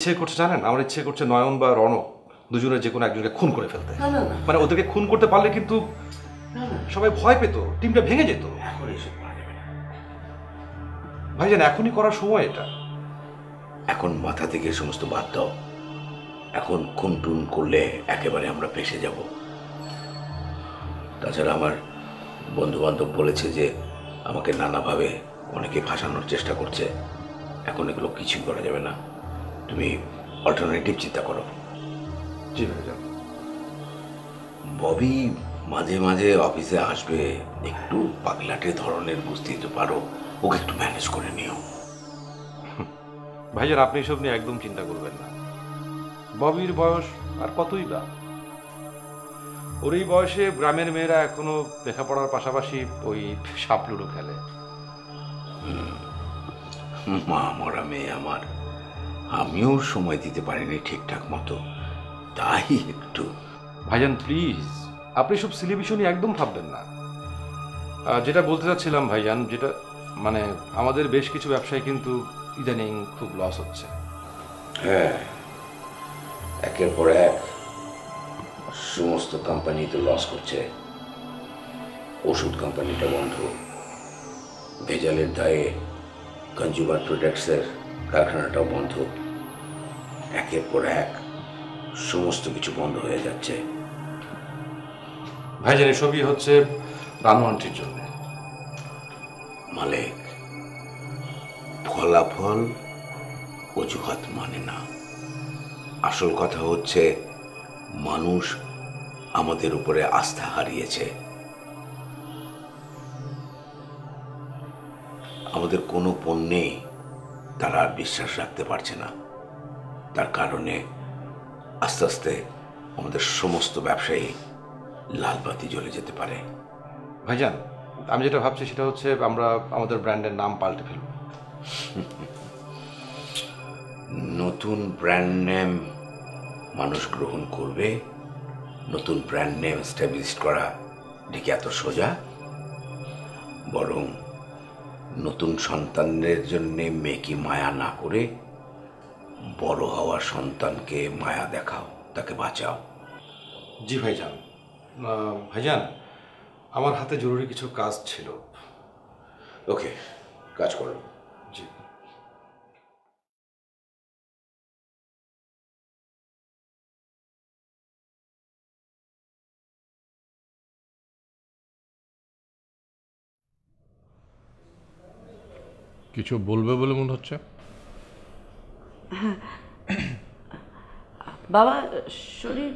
ইচ্ছে করছে জানেন, আমার ইচ্ছে করছে নয়ন বা রণক দুজনের যে কোনো একজনকে খুন করে ফেলতে। না না না মানে ওদেরকে খুন করতে পারলে কিন্তু না না সবাই ভয় পেত, টিমটা ভেঙে যেত। এখন এসব করা যাবে না। ভাইজান এখনই করার সময় এটা। এখন মাথা থেকে সমস্ত বাদ দাও। এখন খুন টুন করলে একেবারে আমরা ফেঁসে যাব। তাছাড়া আমার বন্ধু বান্ধব বলেছে যে আমাকে নানাভাবে অনেকে ফাঁসানোর চেষ্টা করছে। এখন এগুলো কিছুই করা যাবে না। তুমি অল্টারনেটিভ চিন্তা করো। জি ভাইজান। ববি মাঝে মাঝে অফিসে আসবে, একটু পাগলাটে ধরনের, বুঝতেই তো পারো। ওকে একটু ম্যানেজ করে নিও। ভাইজান আপনি এসব নিয়ে একদম চিন্তা করবেন না। ববির বয়স আর কতই বা, ওর এই বয়সে গ্রামের মেয়েরা এখনো লেখাপড়ার পাশাপাশি ওই সাপ লুডো খেলে। মা মরা মেয়ে আমার, আমিও সময় দিতে পারিনি ঠিকঠাক মতো, তাই একটু। ভাইজান প্লিজ আপনি সব সিলি বিষয় নিয়ে একদম ভাববেন না। যেটা বলতে চাচ্ছিলাম ভাইজান, যেটা মানে আমাদের বেশ কিছু ব্যবসায় কিন্তু ইদানিং খুব লস হচ্ছে। হ্যাঁ, একের পর এক সমস্ত কোম্পানি তো লস করছে। ওষুধ কোম্পানিটা বন্ধ, ভেজালের দায়ে কনজিউমার প্রোডাক্টসের কারখানাটাও বন্ধ। একের পর এক সমস্ত কিছু বন্ধ হয়ে যাচ্ছে। ভাইজান এসবই হচ্ছে রানু আন্টির জন্য। মালিক, ফলাফল অজুহাত মানে না। আসল কথা হচ্ছে মানুষ আমাদের উপরে আস্থা হারিয়েছে। আমাদের কোনো পণ্যে তারা আর বিশ্বাস রাখতে পারছে না। তার কারণে আস্তে আস্তে আমাদের সমস্ত ব্যবসায়ী লাল বাতি জ্বলে যেতে পারে। ভাইজান আমি যেটা ভাবছি সেটা হচ্ছে আমরা আমাদের ব্র্যান্ডের নাম পাল্টে ফেলব। নতুন ব্র্যান্ড নেম মানুষ গ্রহণ করবে? নতুন ব্র্যান্ড নেম স্ট্যাবলিশ করা দেখি এত সোজা? বরং নতুন সন্তানের জন্যে মেয়েকে মায়া না করে বড় হওয়া সন্তানকে মায়া দেখাও, তাকে বাঁচাও। জি ভাইজান। ভাইজান আমার হাতে জরুরি কিছু কাজ ছিল। ওকে, কাজ করো। জি। কিছু বলবে বলে মনে হচ্ছে। বাবা শরীর